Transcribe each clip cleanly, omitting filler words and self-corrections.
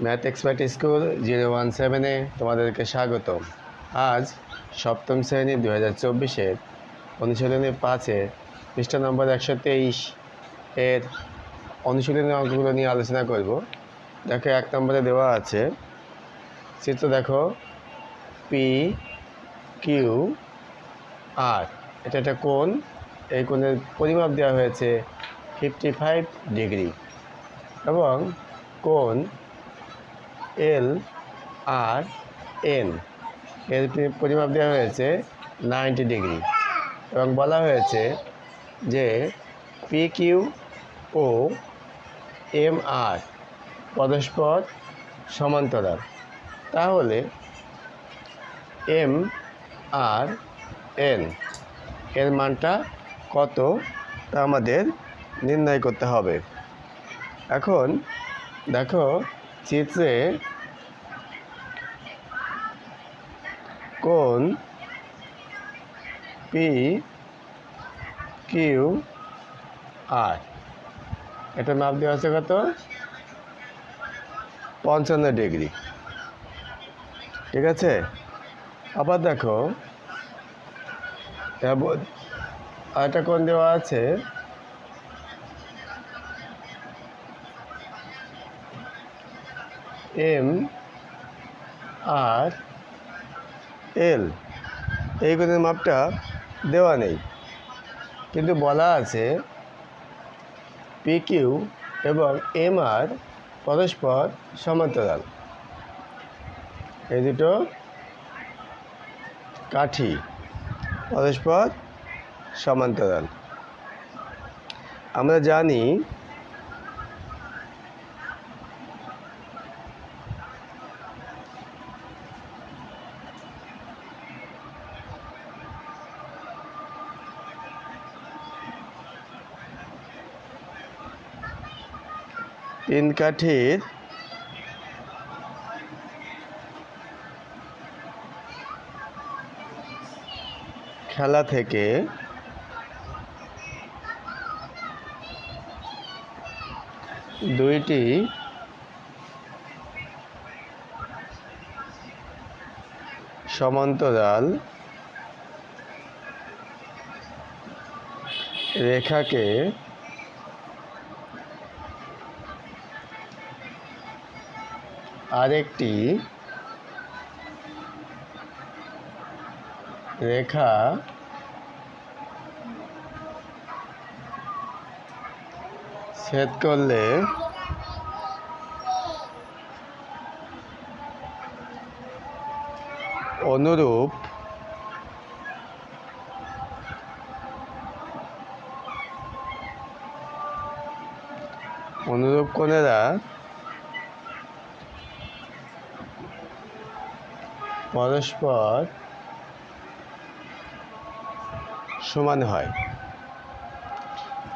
Math expert school 017-এ তোমাদেরকে স্বাগত। আজ সপ্তম শ্রেণী 2024-এর অনুশীলনী 5-এ পৃষ্ঠা নম্বর 123 এর অনুশীলনী অঙ্কগুলো নিয়ে আলোচনা করব। দেখো 1 নম্বরে দেওয়া আছে চিত্র, দেখো পি কিউ আর, এটা একটা কোণ। এই কোণের পরিমাপ দেওয়া হয়েছে 55 ডিগ্রি এবং কোণ এল আর এন এর পরিমাপ দেওয়া হয়েছে 90 ডিগ্রি এবং বলা হয়েছে যে পি কিউ ও এম আর পরস্পর সমান্তরাল। তাহলে এম আর এন এর মানটা কত তা আমাদের নির্ণয় করতে হবে। এখন দেখো চিত্রে কোণ পি কিউ আর, এটা মাপ দেওয়া আছে কত? 55 ডিগ্রি। ঠিক আছে, আবার দেখো আরেকটা কোণ দেওয়া আছে এম আর এল, এই কোণের মাপটা দেওয়া নেই, কিন্তু বলা আছে পি কিউ এবং এম আর পরস্পর সমান্তরাল। এই দুটো কাঠি পরস্পর সমান্তরাল। আমরা জানি তিন কাঠির খেলা থেকে দুইটি সমান্তরাল রেখাকে আরেকটি রেখা ছেদ করলে অনুরূপ কোণেরা পরস্পর সমান হয়।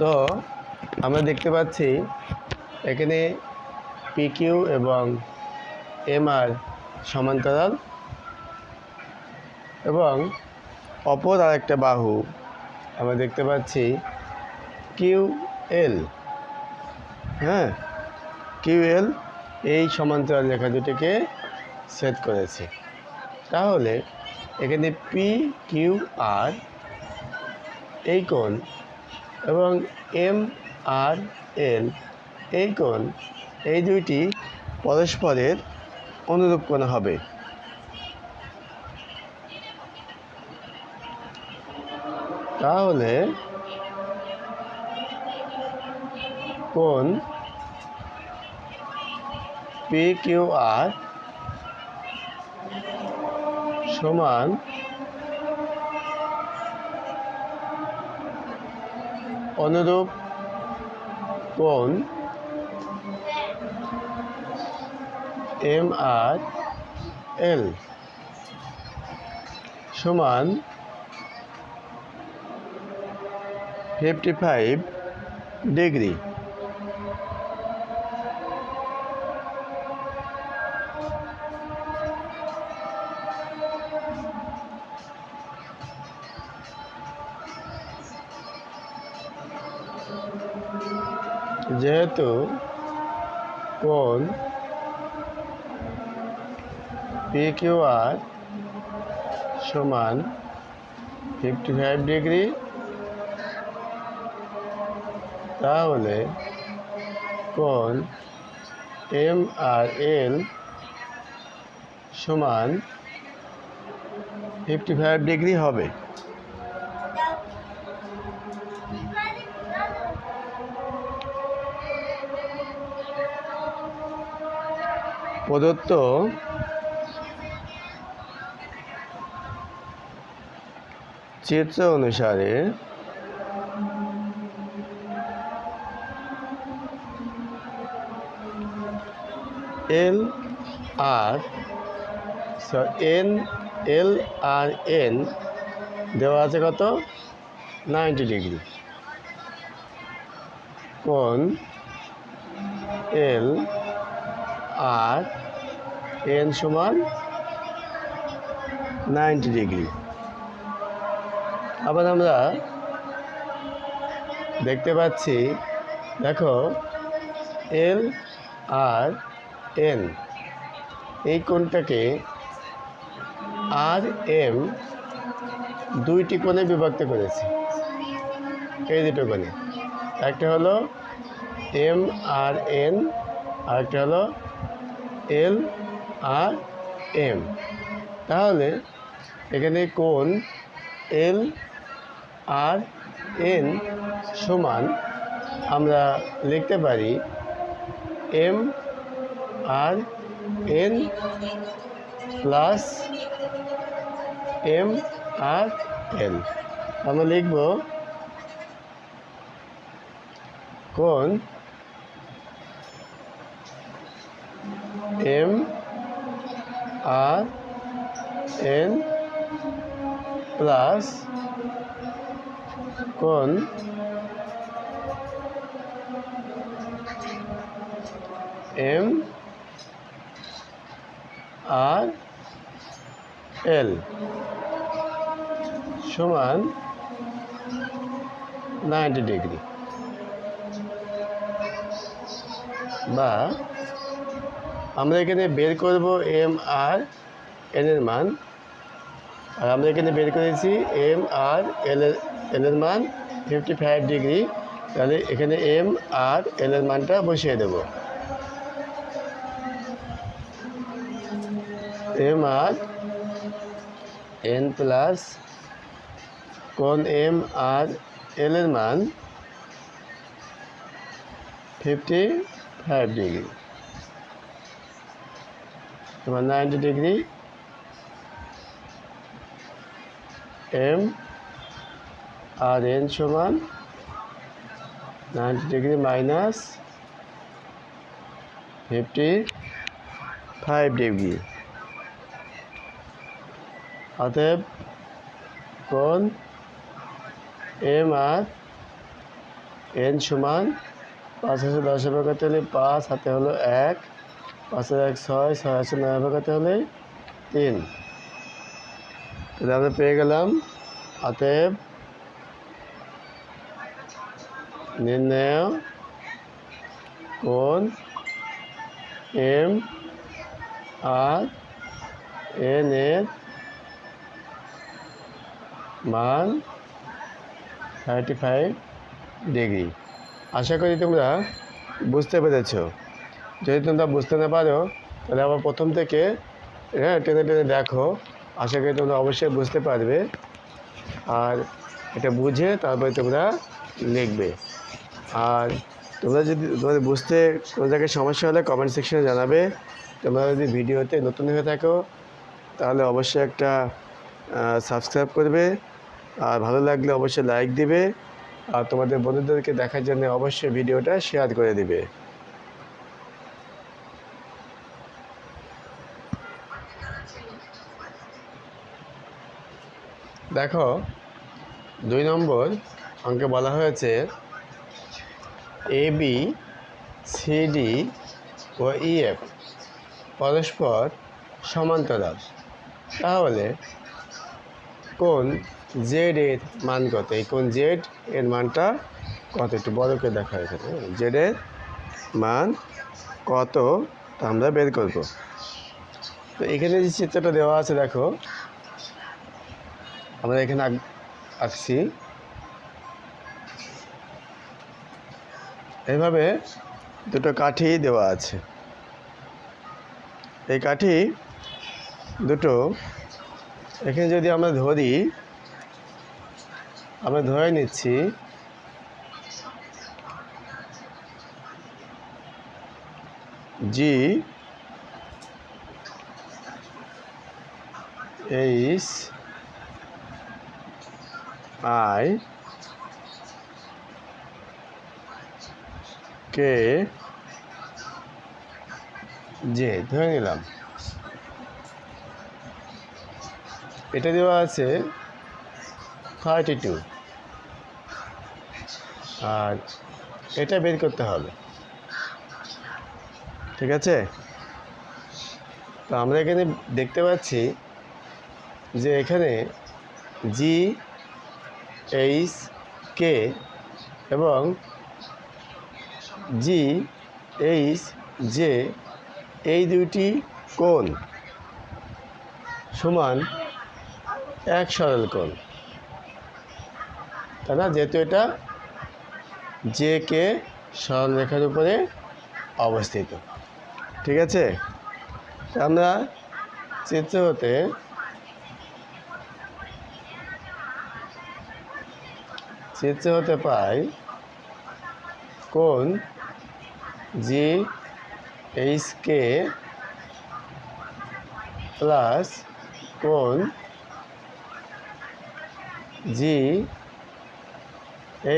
তো আমরা দেখতে পাচ্ছি এখানে পি কিউ এবং এম আর সমান্তরাল এবং অপর আরেকটা বাহু আমরা দেখতে পাচ্ছি কিউ এল। হ্যাঁ, কিউ এল এই সমান্তরাল রেখা দুটিকে ছেদ করেছে। তাহলে এখানে পি কিউ আর এই কোণ এবং এম আর এল এই কোণ, এই দুইটি পরস্পরের অনুরূপ কোণ হবে। তাহলে কোণ পি কিউ আর সমান অনুরূপ কোণ এম আর এল সমান 55 ডিগ্রি। যেহেতু কোণ PQR সমান 55 ডিগ্রি, তাহলে কোণ MRL সমান 55 ডিগ্রি হবে। প্রদত্ত চিত্র অনুসারে L আর N দেওয়া আছে কত? 90 ডিগ্রি। কোণ L আর N সমান 90 ডিগ্রি। আবার আমরা দেখতে পাচ্ছি, দেখো L আর N এই কোণটাকে RM দুইটি কোণে বিভক্ত করেছি। এই দুটো কোণে, একটা হলো MRN আর একটা হলো LRM। তাহলে এখানে কোণ LRN সমান আমরা লিখতে পারি MRN প্লাস MRL। আমরা লিখব কোণ MRN প্লাস কোণ MRL সমান 90 ডিগ্রি। বা আমরা এখানে বের করব MRN এর মান, আর আমরা এখানে বের করেছি MRL এর মান 55 ডিগ্রি। তাহলে এখানে MRL এর মানটা বসিয়ে দেব। MRN প্লাস কোণ MRL এর মান 55 ডিগ্রি সমান 90 ডিগ্রি। MRN সমান 90 ডিগ্রি মাইনাস 55 ডিগ্রি। অতএব কোণ MRN সমান 5 আছে 10 ভাগ করতে হলে 5, হাতে হলো 1, 5 আর 1 6, 6 আছে 9 ভাগ করতে হলে 3। তাহলে আমরা পেয়ে গেলাম, অতএব নির্ণয় কোণ MRN এর মান 35 ডিগ্রি। আশা করি তোমরা বুঝতে পেরেছ। যদি তোমরা বুঝতে না পারো তাহলে আবার প্রথম থেকে টেনে টেনে দেখো। আশা করি তোমরা অবশ্যই বুঝতে পারবে, আর এটা বুঝে তারপরে তোমরা লিখবে। আর তোমরা যদি তোমাদের বুঝতে কোনো জায়গায় সমস্যা হলে কমেন্ট সেকশনে জানাবে। তোমরা যদি ভিডিওতে নতুন হয়ে থাকো তাহলে অবশ্যই একটা সাবস্ক্রাইব করবে, আর ভালো লাগলে অবশ্যই লাইক দিবে, আর তোমাদের বন্ধুদেরকে দেখার জন্য অবশ্যই ভিডিওটা শেয়ার করে দিবে। দেখো 2 নম্বর অঙ্কে বলা হয়েছে AB, CD ও EF পরস্পর সমান্তরাল। তাহলে কোণ Z এর মান কত? এই কোণ Z এর মানটা কত? একটু বড় করে দেখা এখানে। Z এর মান কত তা আমরা বের করব। তো এখানে যে চিত্রটা দেওয়া আছে দেখো, আমরা এখানে আঁকছি এইভাবে দুটো কাঠি দেওয়া আছে। এই কাঠি দুটো এখানে যদি আমরা ধরি, আমরা ধরে নিচ্ছি G H I K J ধরে নিলাম। এটা দেওয়া আছে 32, আর এটা বের করতে হবে। ঠিক আছে, তো আমরা এখানে দেখতে পাচ্ছি যে এখানে জি এইচ কে এবং জি এইচ জে এই দুইটি কোণ সমান এক সরল কোণ, তাই না? যেহেতু এটা জে কে সরলরেখার উপরে অবস্থিত। ঠিক আছে, আমরা চিত্র হতে পাই কোণ জি এইচ কে প্লাস কোণ জি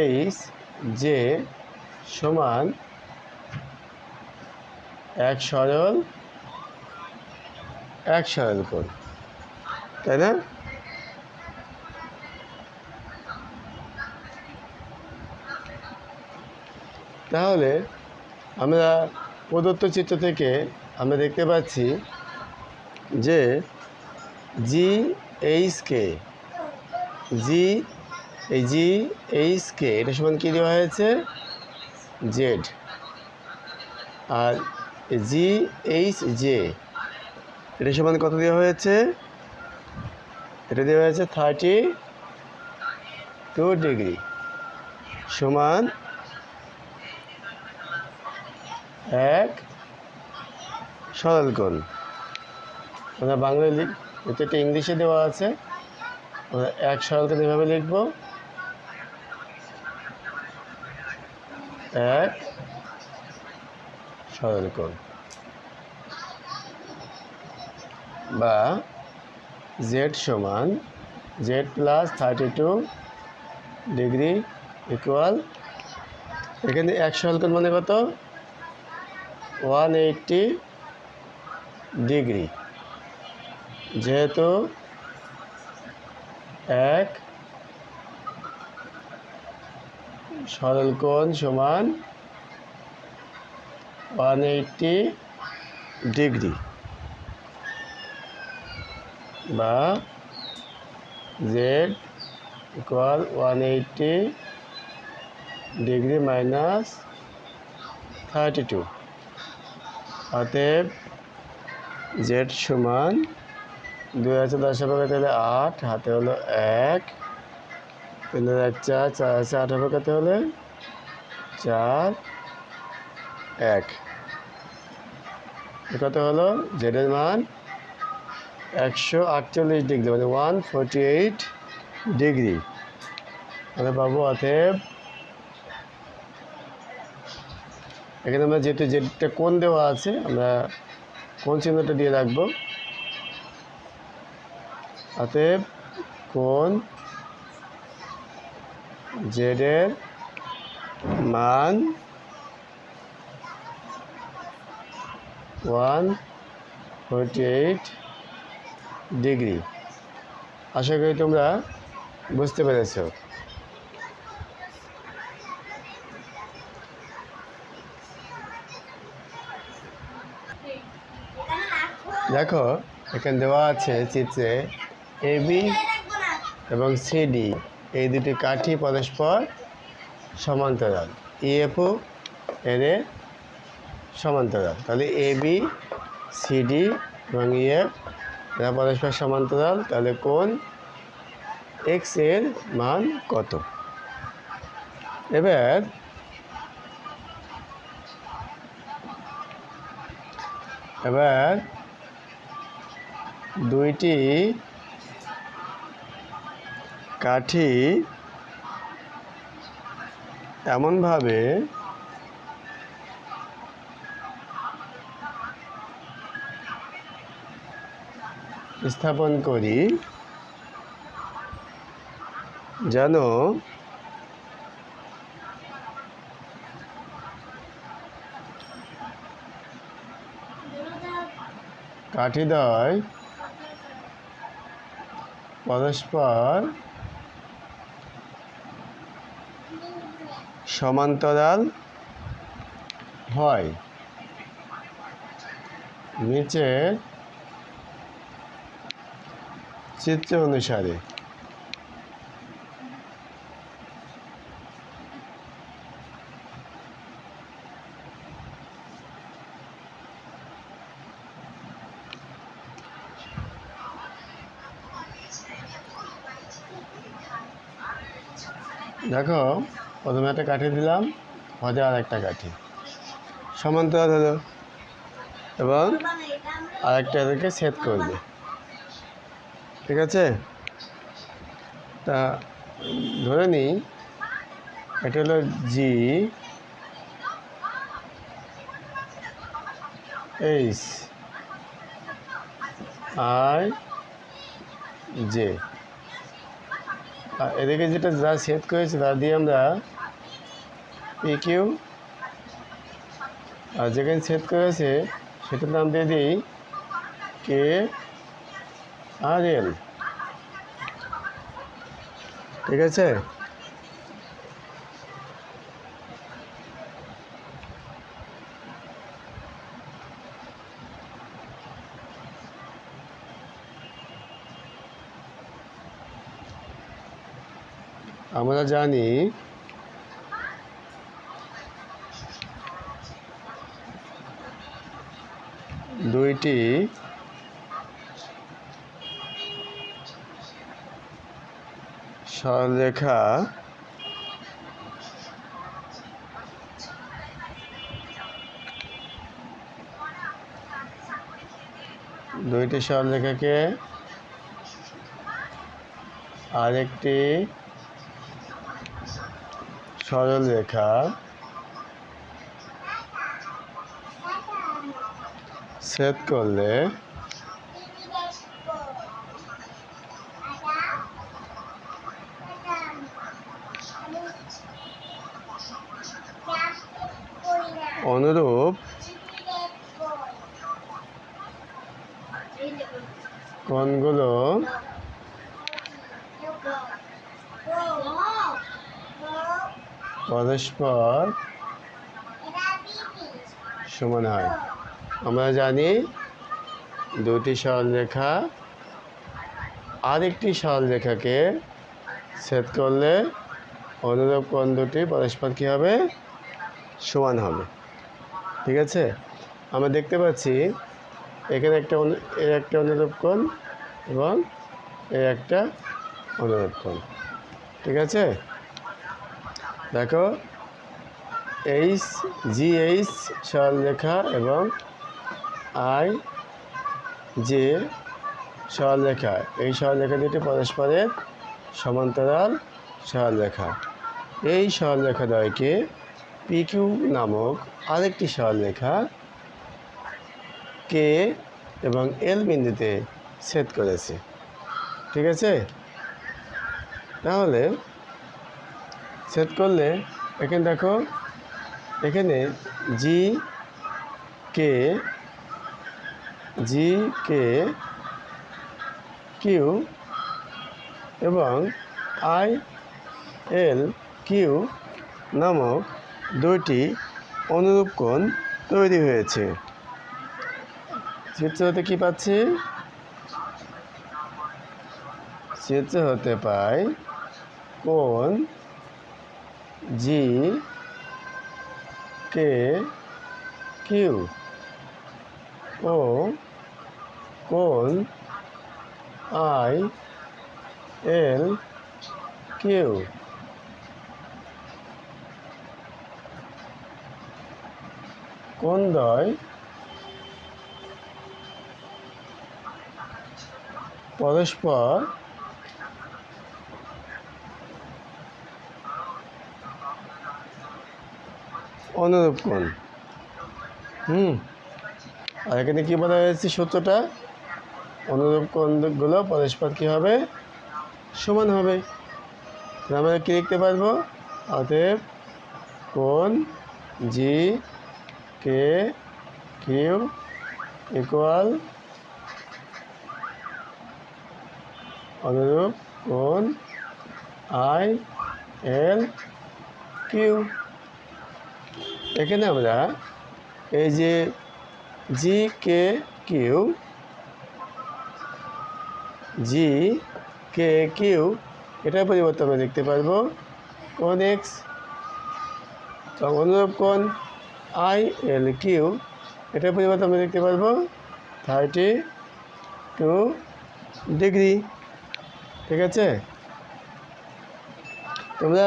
এইচ জে সমান এক সরল কোণ, তাই না? তাহলে আমরা প্রদত্ত চিত্র থেকে আমরা দেখতে পাচ্ছি যে জি এইচ কে এটা সমান কী দেওয়া হয়েছে? জেড। আর জি এইচ জে এটা সমান কত দেওয়া হয়েছে? এটা দেওয়া হয়েছে 32 ডিগ্রি সমান এক সরল কোণ। আমরা বাংলায় এটা একটা ইংলিশে দেওয়া আছে, আমরা এক সরল কোণ এভাবে লিখব, এক সরল কোণ, বা জেড সমান জেড প্লাস 32 ডিগ্রি ইকুয়াল, এখানে এক সরল কোণ মানে কত? 180 ডিগ্রি। যেহেতু এক সরল কোণ সমান 180 ডিগ্রি, বা জেড ইকুয়াল 180 ডিগ্রি মাইনাস 32। অতএব জেড সমান 2 আছে 10 ভাগে তাহলে 8, হাতে হলো 1, 3 1 4, 4 আছে 8 ভাগে হলে 4 1, কত হলো? জেডের মান 148 ডিগ্রি, মানে 148 ডিগ্রি আমরা পাবো। অতএব এখানে আমরা যেহেতু জেডটা কোণ দেওয়া আছে, আমরা কোণ চিহ্নটা দিয়ে রাখবো। অতএব কোণ জেডের মান 148 ডিগ্রি। আশা করি তোমরা বুঝতে পেরেছ। দেখো এখানে দেওয়া আছে চিত্রে এবি এবং সিডি এই দুটি কাঠি পরস্পর সমান্তরাল, ইএফও এর সমান্তরাল। তাহলে এবি সিডি এবং ইএফ এরা পরস্পর সমান্তরাল, তাহলে কোণ এক্স এর মান কত? এবার দুইটি কাঠি এমনভাবে স্থাপন করি যেন কাঠিদ্বয় পরস্পর সমান্তরাল হয়। নিচে চিত্র অনুসারে দেখো, প্রথমে একটা কাঠি দিলাম, পরে আর একটা কাঠি সমান্তরাল হলো এবং আরেকটা এদেরকে ছেদ করবে। ঠিক আছে, তা ধরে নিই এটা হলো জি এইচ আই জে, আর এদিকে যেটা যা ছেদ করেছে তা দিয়ে আমরা পি কিউ, আর যেখানে ছেদ করেছে সেটার নাম দিয়ে দিই কে আর এল। ঠিক আছে, আমরা জানি দুইটি সরলরেখা সরলরেখাকে আরেকটি সরল রেখা ছেদ করলে অনুরূপ কোণগুলো পরস্পর সমান হয়। আমরা জানি দুটি সরলরেখা আরেকটি সরলরেখাকে ছেদ করলে অনুরূপ কোণ দুটি পরস্পর কী হবে? সমান হবে। ঠিক আছে, আমরা দেখতে পাচ্ছি এখানে এর একটা অনুরূপ কোণ এবং এর একটা অনুরূপ কোণ। ঠিক আছে, দেখো এইচ জি এইচ সরলরেখা এবং আই জে সরলরেখা, এই সরলরেখা দুটি পরস্পরের সমান্তরাল সরলরেখা। এই সরলরেখা দ্বয়কে পি কিউ নামক আরেকটি সরলরেখা কে এবং এল বিন্দুতে ছেদ করেছে। ঠিক আছে, তাহলে ছেদ করলে এখানে দেখো, এখানে জি কে কিউ এবং আই এল কিউ নামক দুইটি অনুরূপ কোণ তৈরি হয়েছে। চিত্র হতে কী পাচ্ছি? চিত্র হতে পাই কোণ জি কে কিউ ও কোণ আই এল কিউ কোণদ্বয় পরস্পর অনুরূপ কোণ। আর এখানে কি বলা হয়েছে সূত্রটা? অনুরূপ কোণগুলো পরস্পর কি হবে? সমান হবে। আমরা কি লিখতে পারবো? অতএব কোণ জি কে কিউ ইকুয়াল অনুরূপ কোণ আই এল কিউ। এখানে আমরা এই যে জি কে কিউ এটার পরিবর্তে আমরা দেখতে পারবো কোণ এক্স। অনুরূপ কোণ আই এল কিউ এটার পরিবর্তে আমরা দেখতে পারবো 32 ডিগ্রি। ঠিক আছে, তোমরা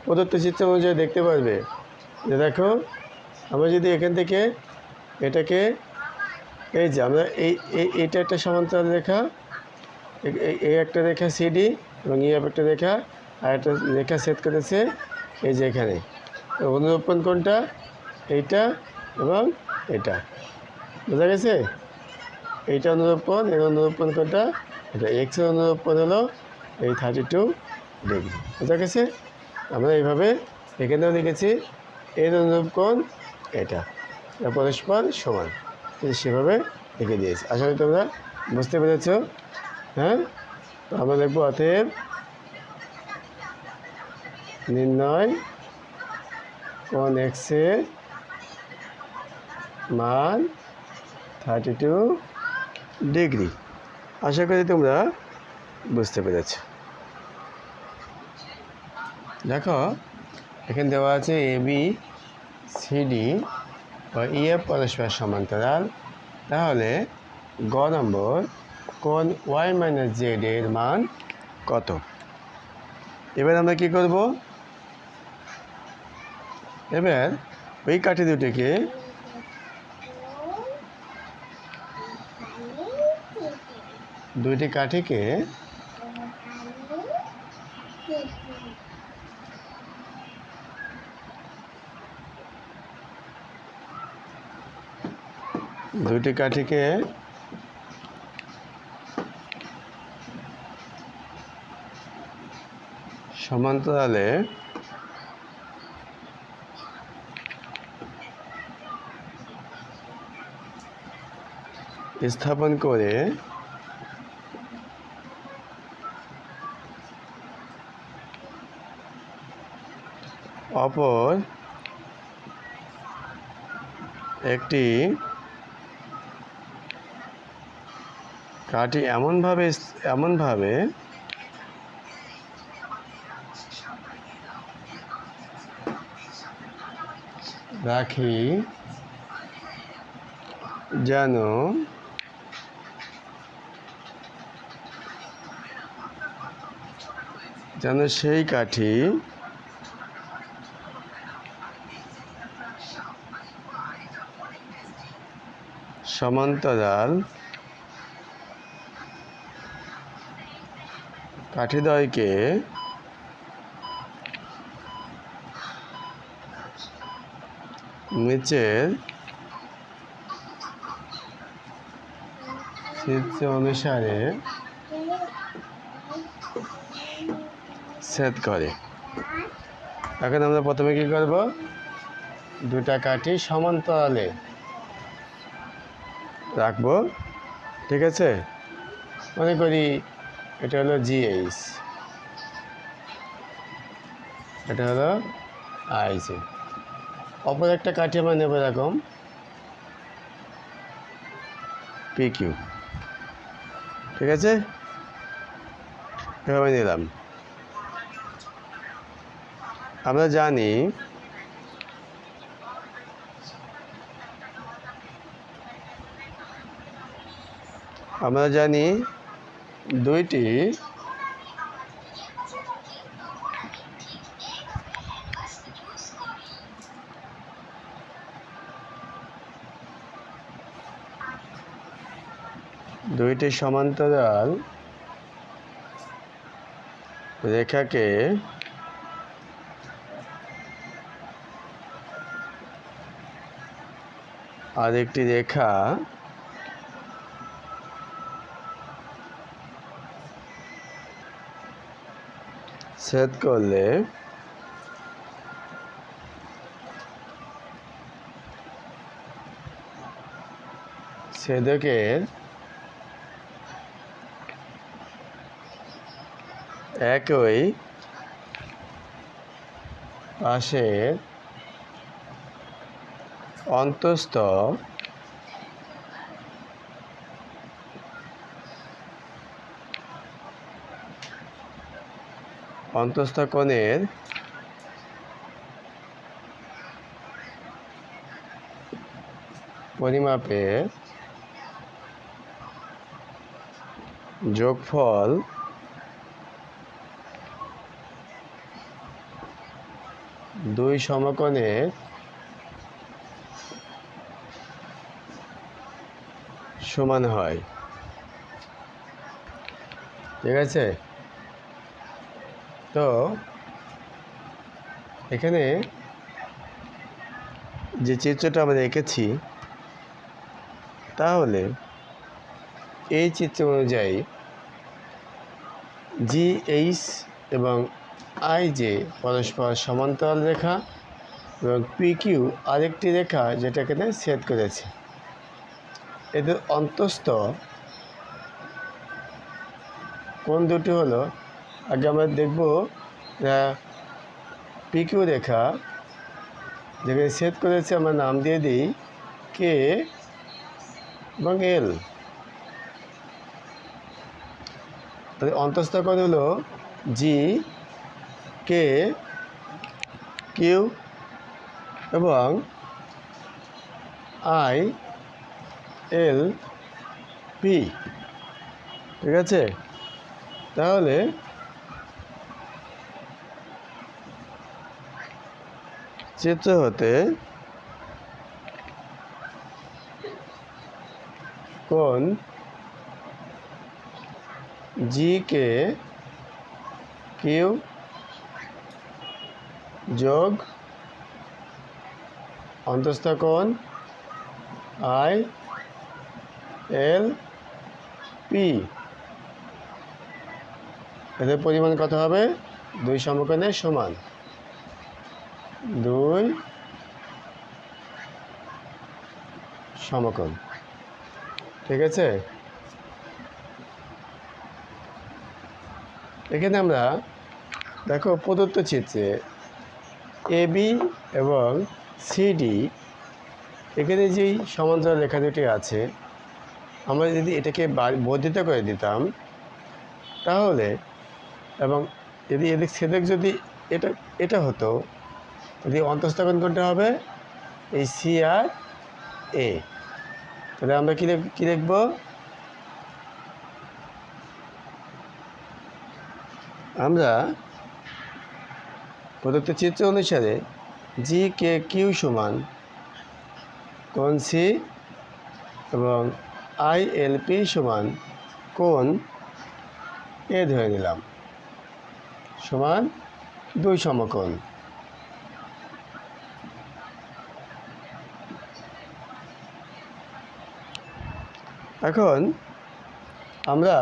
প্রদত্ত চিত্র অনুযায়ী দেখতে পারবে যে দেখো আমরা যদি এখান থেকে এটাকে এই যে আমরা এইটা একটা সমান্তরাল রেখা, এই একটা রেখা সিডি এবং এই একটা রেখা আর একটা রেখা সেট করেছে এই যে এখানে। অনুরূপ কোণ কোনটা? এইটা এবং এটা, বোঝা গেছে? এইটা অনুরূপ কোণ, এর অনুরূপ কোণ কোনটা? এটা এক্সের অনুরূপ কোণ হলো এই 32 ডিগ্রি। বোঝা গেছে? আমরা এইভাবে এখানেও লিখেছি এর অনুরূপ কোণ এটা পরস্পর সমান, সেভাবে লিখে দিয়েছি। আশা করি তোমরা বুঝতে পেরেছ। হ্যাঁ, তো আমরা লিখবো অতএব নির্ণয় কোণ এক্সের মান 32 ডিগ্রি। আশা করি তোমরা বুঝতে পেরেছ। দেখো এখানে দেওয়া আছে এ বি সিডি বা ইএফ পরস্পর সমান্তরাল, তাহলে গ নম্বর কোণ ওয়াই মাইনাস জেড এর মান কত? এবার আমরা কি করব? এবার ওই কাঠি দুটিকে দুইটি কাঠিকে সমান্তরালে স্থাপন করে অপর একটি কাঠি এমনভাবে রাখি যেন সেই কাঠি সমান্তরাল কাঠিদ্বয়কে নিচের চিত্র অনুসারে ছেদ করে। এখন আমরা প্রথমে কি করব? দুটা কাঠি সমান্তরালে রাখবো। ঠিক আছে, মনে করি এটা হলো জিএইচ, এটা হলো আইসি। অপর একটা কাঠি আমরা নেব এরকম পিকিউ। ঠিক আছে, এভাবে নিলাম। আমরা জানি আমরা জানি দুইটি সমান্তরাল রেখাকে আরেকটি রেখা ছেদ করলে ছেদকের একই পাশের অন্তঃস্থ কোণের পরিমাপের যোগফল দুই সমকোণের সমান হয়। ঠিক আছে, তো এখানে যে চিত্রটা আমরা এঁকেছি, তাহলে এই চিত্র অনুযায়ী GH এবং IJ পরস্পর সমান্তরাল রেখা এবং PQ আরেকটি রেখা যেটা এখানে ছেদ করেছে। এদের অন্তঃস্থ কোণ দুটি হলো, আগে আমরা দেখব PQ রেখা যেখানে ছেদ করেছে আমরা নাম দিয়ে দিই K এবং L। তাহলে অন্তঃস্থ কোণ হলো GKQ এবং ILP। ঠিক আছে, তাহলে চিত্র হতে কোণ GKQ যোগ অন্তঃস্থ কোণ ILP, এদের পরিমাণ কত হবে? দুই সমকোণের সমান। দুই সমকোণ। ঠিক আছে, এখানে আমরা দেখো প্রদত্ত চিত্রে AB এবং CD এখানে যেই সমান্তরাল রেখা দুটি আছে, আমরা যদি এটাকে বর্ধিত করে দিতাম তাহলে, এবং যদি এদিক ছেদক যদি এটা হতো, যদি অন্তঃস্থ কোণ কোনটা হবে এই C আর A, তাহলে আমরা কী লিখব? আমরা প্রদত্ত চিত্র অনুসারে GKQ সমান কোণ C এবং ILP সমান কোণ A ধরে নিলাম, সমান দুই সমকোণ। এখন আমরা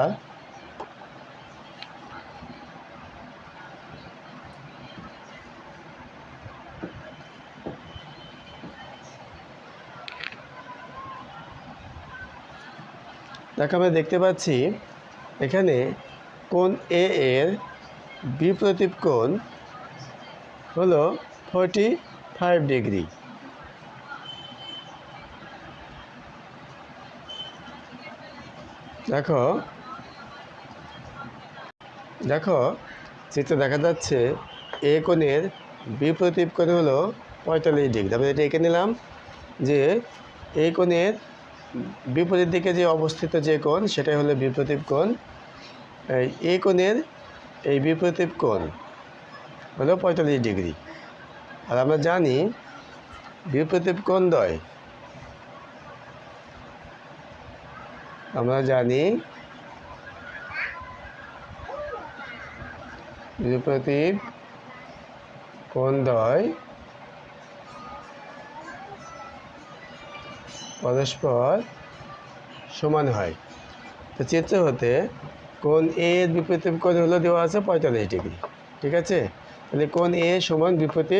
দেখতে পাচ্ছি এখানে কোণ A এর বিপরীত কোণ হলো 45 ডিগ্রি। দেখো চিত্রে দেখা যাচ্ছে এ কোণের বিপরীত কোণ হলো 45 ডিগ্রি। আমরা এটা এঁকে নিলাম যে এই কোণের বিপরীত দিকে যে অবস্থিত যে কোণ সেটাই হলো বিপরীত কোণ। এই কোণের এই বিপরীত কোণ হলো 45 ডিগ্রি। আর আমরা জানি বিপরীত কোণদ্বয়, আমরা জানি বিপরীত কোণদ্বয় পরস্পর সমান হয়। তো চিত্র হতে কোণ এ এর বিপরীত কোণ হলো দেওয়া আছে 45 ডিগ্রি। ঠিক আছে, তাহলে কোণ এ সমান বিপরীত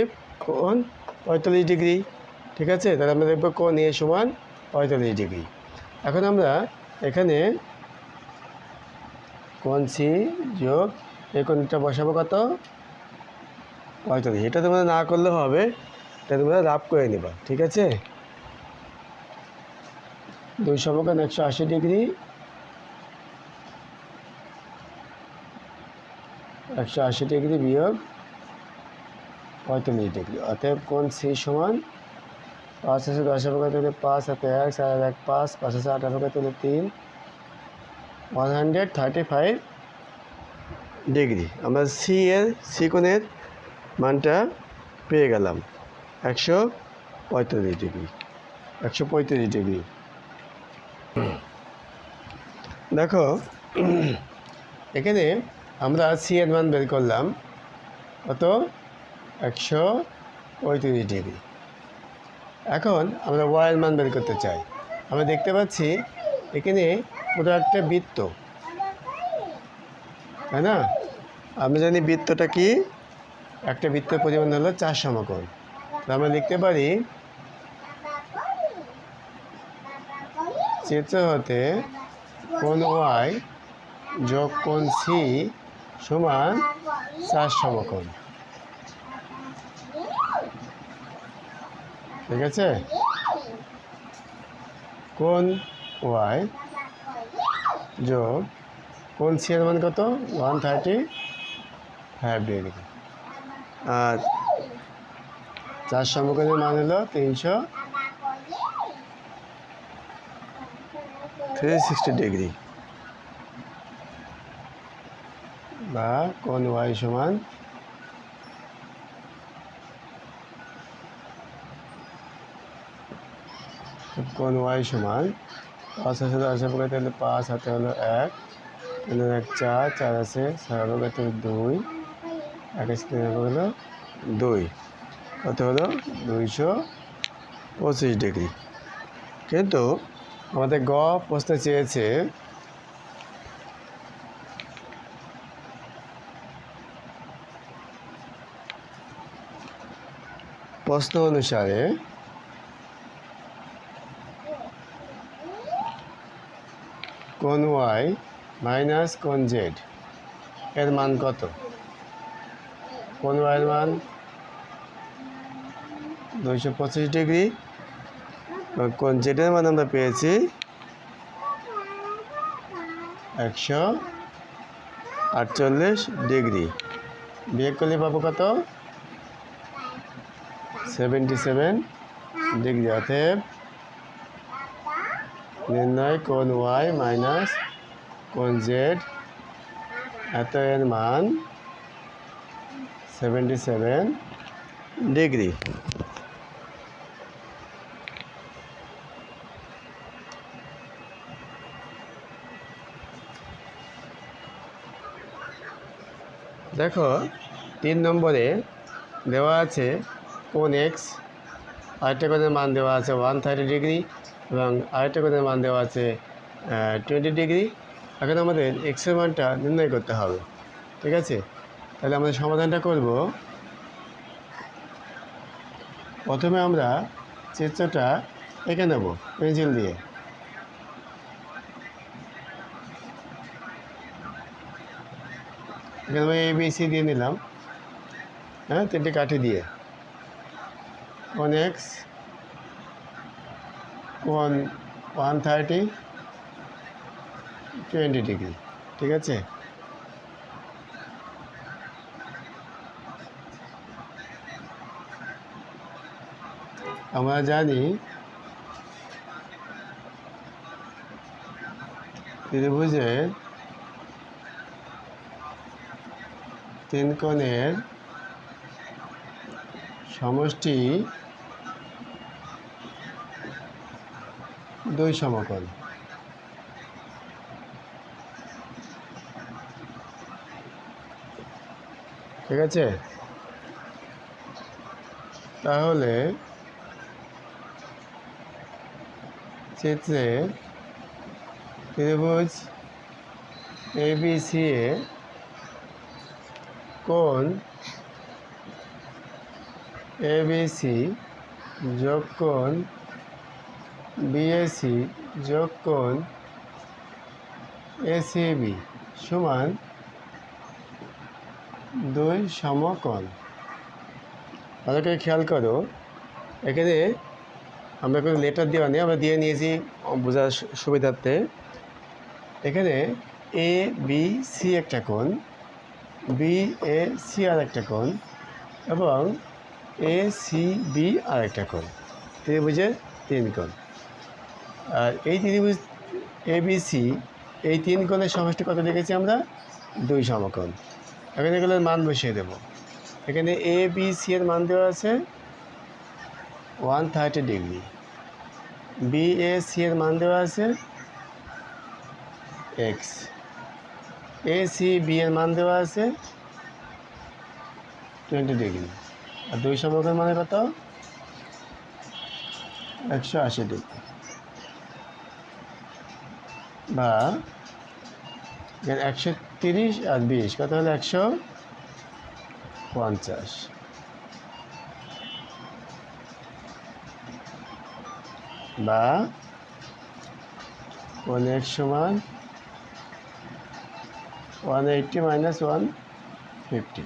কোণ 45 ডিগ্রি। ঠিক আছে, তাহলে আমরা দেখব কোণ এ সমান 45 ডিগ্রি। এখন আমরা এখানে কোণ সি যোগ এই কোণটা বসাবো কত, 45। এটা তোমরা না করলেও হবে, এটা তোমরা রাফ করে নেবা। ঠিক আছে, 2 সমকোণ 180 ডিগ্রি, 180 ডিগ্রি বিয়োগ 45 ডিগ্রি। অতএব কোণ সি সমান 5 আছে 10 তুলে 5 হাতে 1 4 1 5 5 আছে 8 তুলে 3 135 ডিগ্রি। আমরা সি কোণের মানটা পেয়ে গেলাম 135 ডিগ্রি। 135 ডিগ্রি। দেখো এখানে আমরা সি এর মান বের করলাম কত, 135 ডিগ্রি। এখন আমরা ওয়াই এর মান বের করতে চাই। আমরা দেখতে পাচ্ছি এখানে পুরো একটা বৃত্ত, তাই না? আমরা জানি বৃত্তটা কি, একটা বৃত্তের পরিমাণ হলো 4 সমকোণ। আমরা লিখতে পারি চিত্র হতে কোণ ওয়াই যোগ কোণ সি সমান 4 সমকোণ। ঠিক আছে, কোণ ওয়াই যোগ কোণ সি এর মান কত, 135 ডিগ্রি। আর 4 সমকোণের মান হলো 360 ডিগ্রি, বা কোণ ওয়াই সমান কোণ ওয়াই সমান 5 আছে 10 তাহলে 5 হাতে হলো 1 3 1 4 4 আছে 6 2 1 আছে 3 হলো 2, কত হলো 225 ডিগ্রি। কিন্তু আমাদের গ প্রশ্নে চেয়েছে প্রশ্ন অনুসারে কোণ ওয়াই মাইনাস কোণ জেড এর মান কত। কোণ ওয়াই এর মান 225 ডিগ্রি, কোণ জেডের মান আমরা পেয়েছি 148 ডিগ্রি। বিয়োগ করলে পাবো কত, 77 ডিগ্রি। অতএব নির্ণয় কোণ ওয়াই মাইনাস কোণ জেড এত এর মান 77 ডিগ্রি। দেখো 3 নম্বরে দেওয়া আছে কোণ এক্স, আরেকটা কোণের মান দেওয়া আছে 130 ডিগ্রি এবং আরেকটা কোণের মান দেওয়া আছে 20 ডিগ্রি। এখন আমাদের এক্সের মানটা নির্ণয় করতে হবে। ঠিক আছে, তাহলে আমাদের সমাধানটা করব। প্রথমে আমরা চিত্রটা এঁকে নেব পেন্সিল দিয়ে। এখানে আমি ABC দিয়ে নিলাম, হ্যাঁ, 3টে কাঠি দিয়ে। কোণ এক্স, কোণ 130 20 ডিগ্রি। ঠিক আছে, আমরা জানি ত্রিভুজের তিন কোণের সমষ্টি দুই সমকোণ। ঠিক আছে, তাহলে চিত্রে ত্রিভুজ ABC এ কোণ ABC যোগ কোণ BAC যোগ কোণ ACB সমান দুই সমকোণ। ভালো করে খেয়াল করো, এখানে আমরা কোনো লেটার দেওয়া নেই, আমরা দিয়ে নিয়েছি বোঝার সুবিধার্থে। এখানে ABC একটা কোণ, BAC আর একটা কোণ এবং ACB আর একটা কোণ, ত্রিভুজের তিন কোণ। আর এই ত্রিভুজ ABC এই তিন কোণের সমষ্টি কত লিখেছি আমরা? দুই সমকোণ। এখন এগুলোর মান বসিয়ে দেব। এখানে ABC এর মান দেওয়া আছে 130 ডিগ্রি, BAC এর মান দেওয়া আছে x, ACB এর মান দেওয়া আছে 20 ডিগ্রি। আর দুই সমকোণ মানে কত? 180 ডিগ্রি, বা 130 আর 20 কত হলো? 150। বা কোণ x সমান 180 মাইনাস 150।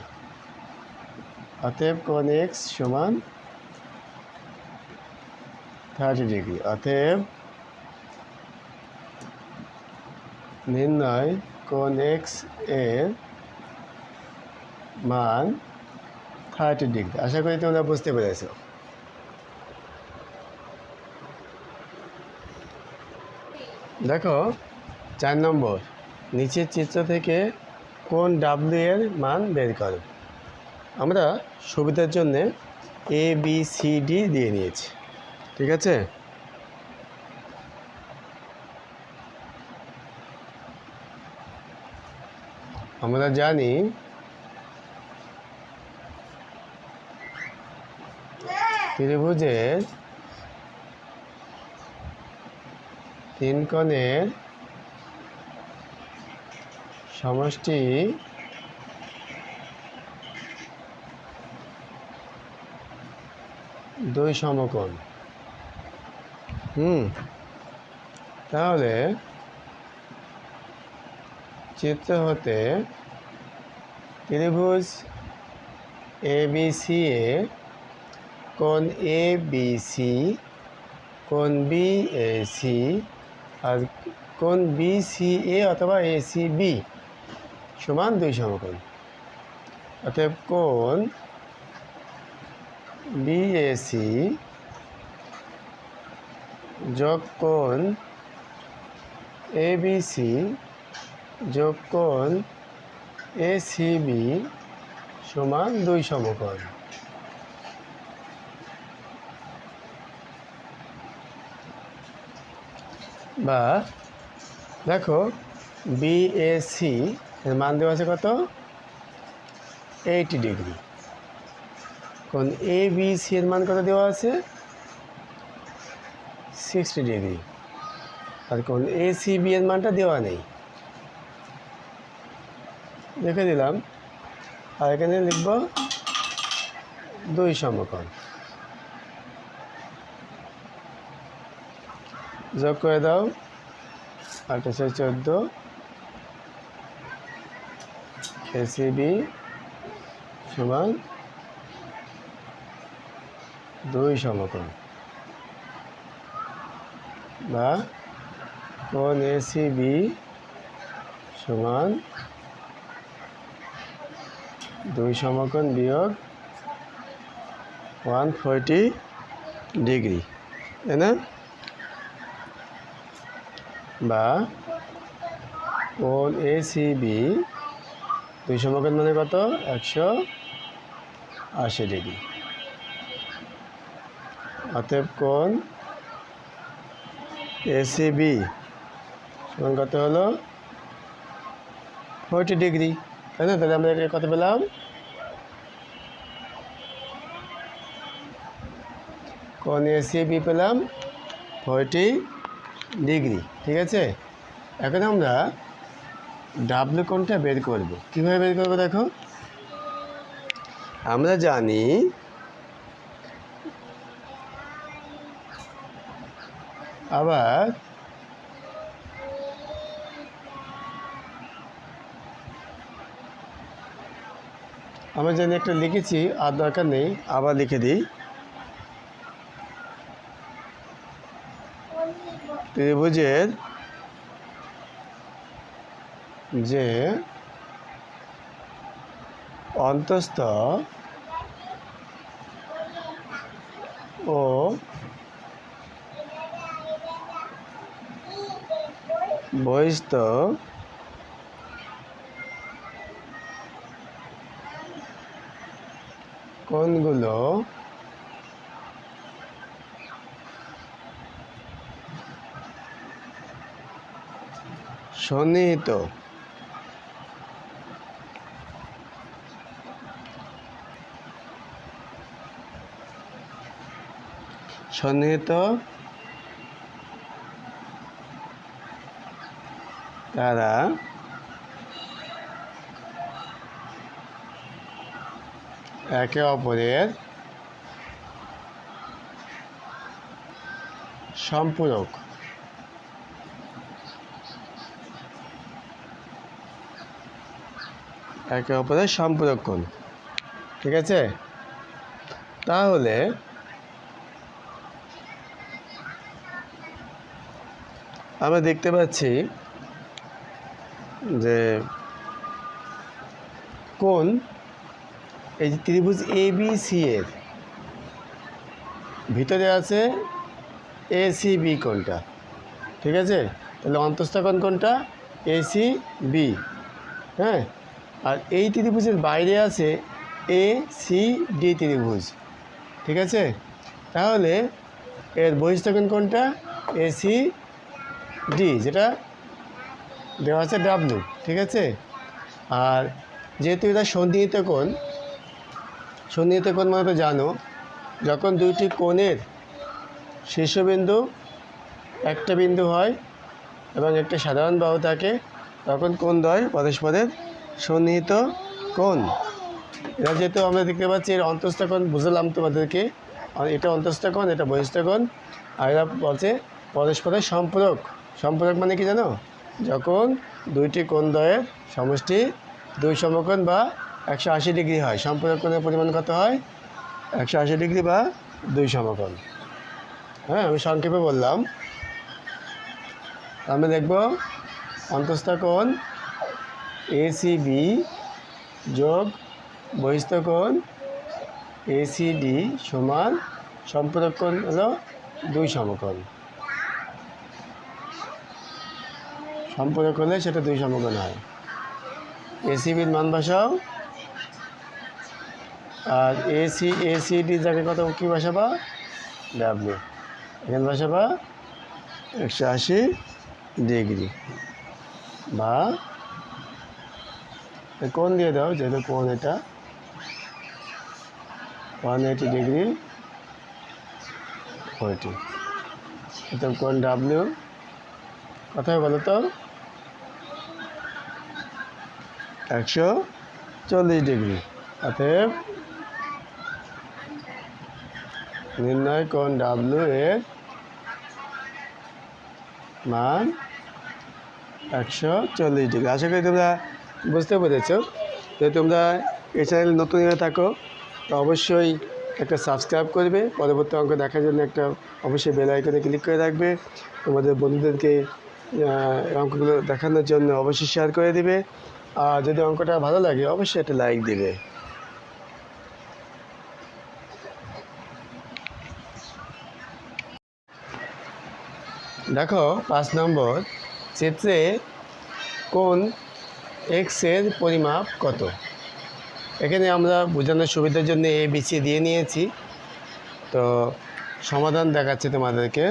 অতএব কোণ x সমান 30 ডিগ্রি। অতএব নির্ণয় কোণ x এর মান 30 ডিগ্রি। আশা করি তোমরা বুঝতে পেরেছো। দেখো 4 নম্বর, নিচের চিত্র থেকে কোণ W এর মান বের করো। আমরা সুবিধার জন্যে ABCD দিয়ে নিয়েছি। ঠিক আছে, আমরা জানি ত্রিভুজের তিন কোণের সমষ্টি দুই সমকোণ। তাহলে চিত্র হতে ত্রিভুজ ABC এ কোণ ABC, কোণ BAC আর কোণ BCA অথবা ACB সমান দুই সমকোণ। অতএব কোণ BAC যোগ কোণ ABC যোগ কোণ ACB সমান দুই সমকোণ। বা দেখো BAC এর মান দেওয়া আছে কত? 80 ডিগ্রি। কোণ ABC এর মান কত দেওয়া আছে? 60 ডিগ্রি। আর কোণ ACB এর মানটা দেওয়া নেই, লিখে দিলাম। আর এখানে লিখব দুই সমকোণ। যোগ করে দাও, 2814 ACB সমান দুই সমকোণ। বা কোণ ACB সমান দুই সমকোণ বিয়োগ 140 ডিগ্রি, তাই না? বা কোণ এসিবি দুই সমকোণ মানে কত 180 ডিগ্রি। অতএব কোণ এসিবি সমান কত হলো 40 ডিগ্রি, তাই না? তাহলে আমরা এটা কত পেলাম, কোণ এসিবি পেলাম 40 ডিগ্রি। ঠিক আছে, এখন আমরা ডাব্লু কোণটা বের করব। কীভাবে বের করবো দেখো, আমরা জানি আবার আমরা জানি একটা লিখেছি, আর দরকার নেই, আবার লিখে দিই। ত্রিভুজের যে অন্তঃস্থ ও বহিস্থ কোণগুলো সন্নিহিত তারা একে অপরের সম্পূরক। একে অপরের সম্পূরক কোণ। ঠিক আছে, তাহলে আমরা দেখতে পাচ্ছি যে কোণ এই যে ত্রিভুজ এবিসি এর ভিতরে আছে এসিবি কোণটা। ঠিক আছে, তাহলে অন্তঃস্থ কোণ কোনটা, এসিবি। হ্যাঁ, আর এই ত্রিভুজের বাইরে আছে এসিডি ত্রিভুজ। ঠিক আছে, তাহলে এর বহিস্থ কোণ কোনটা, এসিডি, যেটা দেওয়া আছে ডাব্লু। ঠিক আছে, আর যেহেতু এটা সন্নিহিত কোণ মানে তো জানো, যখন দুইটি কোণের শীর্ষবিন্দু একটা বিন্দু হয় এবং একটা সাধারণ বাহু থাকে, তখন কোণদ্বয় পরস্পরের সন্নিহিত কোণ। এটা যেহেতু আমরা দেখতে পাচ্ছি এর অন্তঃস্থ কোণ বুঝলাম তোমাদেরকে, আর এটা অন্তঃস্থ কোণ, এটা বহিস্থ কোণ, আর এরা বলছে পরস্পরের সম্পূরক। সম্পূরক মানে কি জানো, যখন দুইটি কোণদ্বয়ের সমষ্টি দুই সমকোণ বা 180 ডিগ্রি হয়, সম্পূরক কোণের পরিমাণ কত হয়, 180 ডিগ্রি বা দুই সমকোণ। হ্যাঁ, আমি সংক্ষেপে বললাম। আমরা দেখব অন্তঃস্থ কোণ এসিবি যোগ বহিস্থ কোণ এসিডি সমান সম্পূরক কোণ হলো দুই সমকোণ। সম্পূরক হলে সেটা দুই সমকোণ হয়। এসিবির মান বসাও, আর এসিডি জায়গায় কত কী বসাবা, ডাব্লিউ, এখানে বসাবা 180 ডিগ্রি বা কোণ দিয়ে দাও, যেহেতু কোণ এটা 180 ডিগ্রি 40। তো কোণ ডাব্লিউ কোথায় বলো তো, 140 ডিগ্রি। অতএব নির্ণয় কোণ ডাব্লিউ এর মান 140 ডিগ্রি। আশা করি তোমরা বুঝতে পেরেছ। যদি তোমরা এই চ্যানেলে নতুন হয়ে থাকো তো অবশ্যই একটা সাবস্ক্রাইব করবে, পরবর্তী অঙ্ক দেখার জন্য একটা অবশ্যই বেল আইকনে ক্লিক করে রাখবে, তোমাদের বন্ধুদেরকে অঙ্কগুলো দেখানোর জন্য অবশ্যই শেয়ার করে দিবে, আর যদি অঙ্কটা ভালো লাগে অবশ্যই একটা লাইক দিবে। দেখো 5 নম্বর চিত্রে কোণ এক্স এর পরিমাপ কত? এখানে আমরা বোঝানোর সুবিধার জন্য এ বি সি দিয়ে নিয়েছি। তো সমাধান দেখাচ্ছি তোমাদেরকে।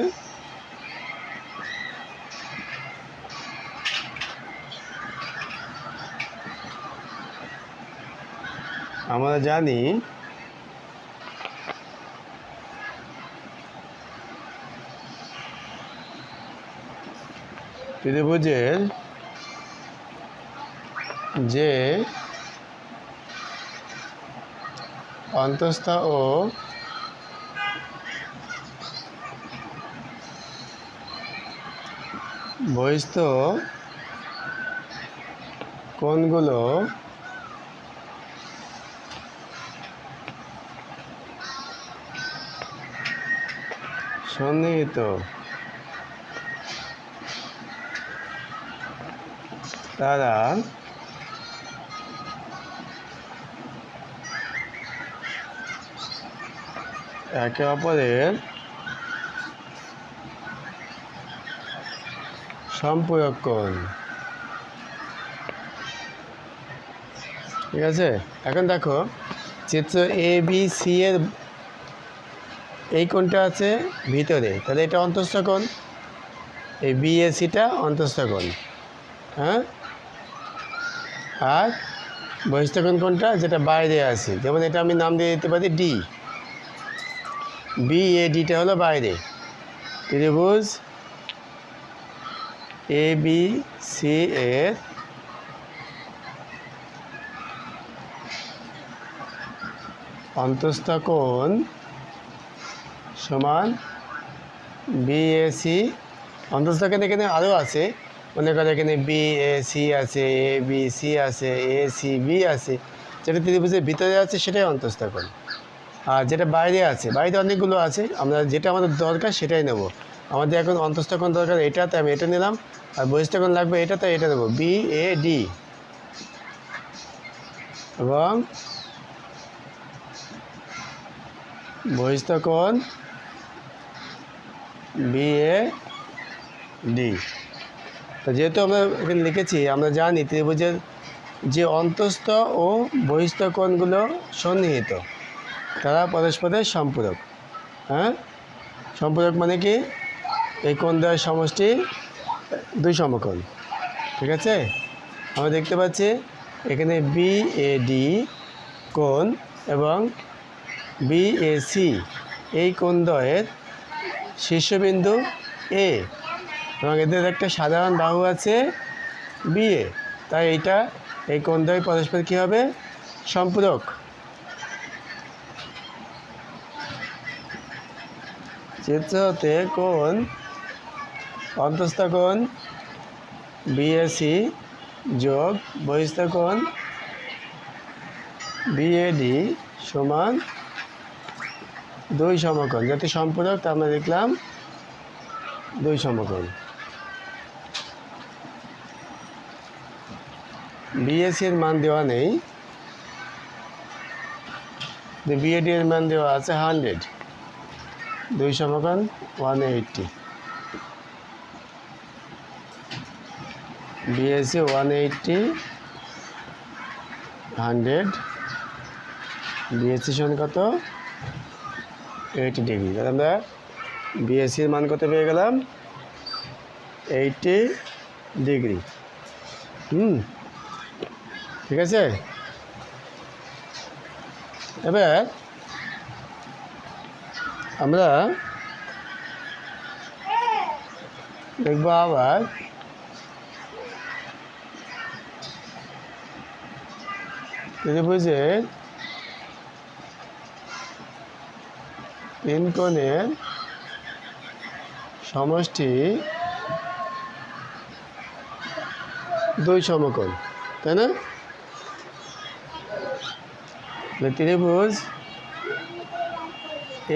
আমরা জানি ত্রিভুজের যে অন্তঃস্থ ও বহিস্থ কোণগুলো সন্নিহিত, তারা একে অপরের সম্পূরক কোণ। ঠিক আছে, এখন দেখো চিত্র এ বি সি এর এই কোণটা আছে ভিতরে, তাহলে এটা অন্তঃস্থ কোণ। এই বি এ সিটা অন্তঃস্থ কোণ, হ্যাঁ। আর বহিস্থ কোণ কোনটা, যেটা বাইরে আছে, যেমন এটা আমি নাম দিয়ে দিতে পারি ডি। বি এ ডিটা হলো বাইরে। ত্রিভুজ এ বি সি এর অন্তঃস্থ কোণ সমান বি এ সি। অন্তঃস্থ কোণ এখানে আরও আছে, মনে করো এখানে বি এ সি আছে, এ বি সি আছে, এ সি বি আছে। যেটা ত্রিভুজের ভিতরে আছে সেটাই অন্তঃস্থ কোণ। আর যেটা বাইরে আছে, বাইরে অনেকগুলো আছে, আমরা যেটা আমাদের দরকার সেটাই নেব। আমাদের এখন অন্তঃস্থ কোণ দরকার এটা, তাই আমি এটা নিলাম। আর বহিস্থ কোণ লাগবে এটা, তাই এটা নেব, বি এ ডি। এবং বহিস্থ কোণ বি এ ডি। তো যেহেতু আমরা এখানে লিখেছি, আমরা জানি ত্রিভুজের যে অন্তঃস্থ ও বহিস্থ কোণগুলো সন্নিহিত, তারা পরস্পরের সম্পূরক। হ্যাঁ, সম্পূরক মানে কি, এই কোণ দ্বয়ের সমষ্টি দুই সমকোণ। ঠিক আছে, আমরা দেখতে পাচ্ছি এখানে বি এ ডি কোণ এবং বি এ সি এই কোণ দ্বয়ের শীর্ষবিন্দু এ, এবং এদের একটা সাধারণ বাহু আছে বি এ, তাই এইটা এই কোণ দ্বয় পরস্পর কী হবে, সম্পূরক। চিত্র হতে কোণ অন্তঃস্থ কোণ বিএসি যোগ বহিস্থ কোণ বিএডি সমান দুই সমকোণ। যাতে সম্পূরক, তা আমরা দেখলাম দুই সমকোণ। বিএসি এর মান দেওয়া নেই, বিএডি এর মান দেওয়া আছে 100। দুই সমকোণ 180। বিএসি 180 100, বিএসি সমান কত, 80 ডিগ্রি। তাহলে আমরা বিএসির মান কত পেয়ে গেলাম, 80 ডিগ্রি। ঠিক আছে, এবার আমরা দেখবো আবার ত্রিভুজের তিন কোণের সমষ্টি দুই সমকোণ, তাই না? ত্রিভুজ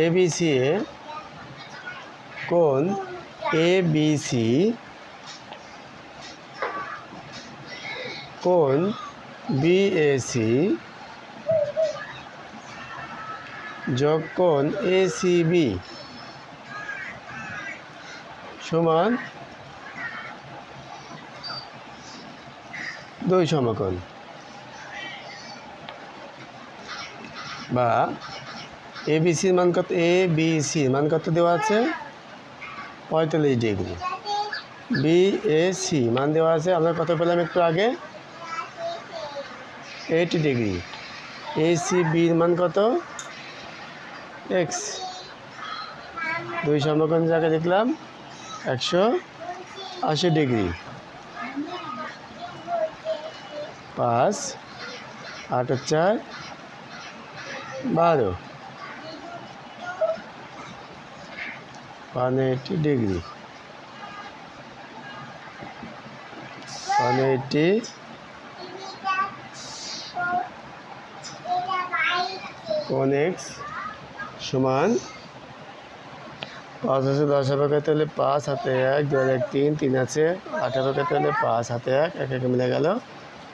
এবিসি এ কোণ এবিসি কোণ বিএসি যোগ কোণ এসিবি সমান 2 সমকোণ বা এবিসির মান কত, এবিসির মান কত দেওয়া আছে 45 ডিগ্রি, বিএসি মান দেওয়া আছে আমরা কত পেলাম একটু আগে 80 ডিগ্রি, এসি বির মান কত এক্স, 2 সমকোণ জায়গায় দেখলাম 180 ডিগ্রি, 5 8 4 12 180 ডিগ্রি, 180 কোণ এক্স সমান 5 আছে 10 ভাগাতে হলে 5 হাতে 1 2 1 3 3 আছে 8 ভাগাতে হলে 5 হাতে 1 1 1 মিলে গেল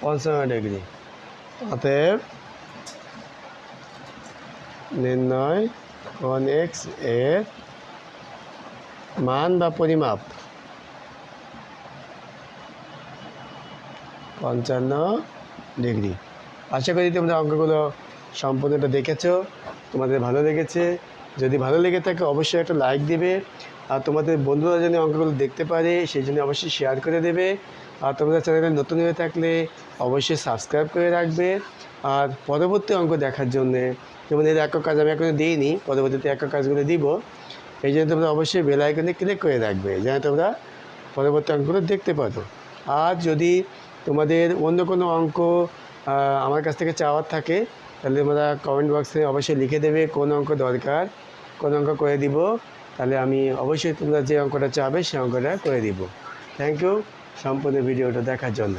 55 ডিগ্রি। অতএব নির্ণয় কোণ এক্স এর মান বা পরিমাপ 55 ডিগ্রি। আশা করি তোমরা অঙ্কগুলো সম্পূর্ণটা দেখেছো, তোমাদের ভালো লেগেছে। যদি ভালো লেগে থাকে অবশ্যই একটা লাইক দিবে, আর তোমাদের বন্ধুরা যেন অঙ্কগুলো দেখতে পারে সেই জন্য অবশ্যই শেয়ার করে দেবে। আর তোমরা চ্যানেলে নতুন হয়ে থাকলে অবশ্যই সাবস্ক্রাইব করে রাখবে। আর পরবর্তী অঙ্ক দেখার জন্যে, যেমন এর একক কাজ আমি এখনো দিইনি, পরবর্তীতে একক কাজগুলো দিব, এই জন্য তোমরা অবশ্যই বেল আইকনে ক্লিক করে রাখবে যেন তোমরা পরবর্তী অঙ্কগুলো দেখতে পারো। আর যদি তোমাদের অন্য কোনো অঙ্ক আমার কাছ থেকে চাওয়ার থাকে তাহলে তোমরা কমেন্ট বক্সে অবশ্যই লিখে দেবে কোন অঙ্ক দরকার, কোন অঙ্ক করে দিব, তাহলে আমি অবশ্যই তোমরা যে অঙ্কটা চাবে সেই অঙ্কটা করে দিব। থ্যাংক ইউ সম্পূর্ণ ভিডিওটা দেখার জন্য।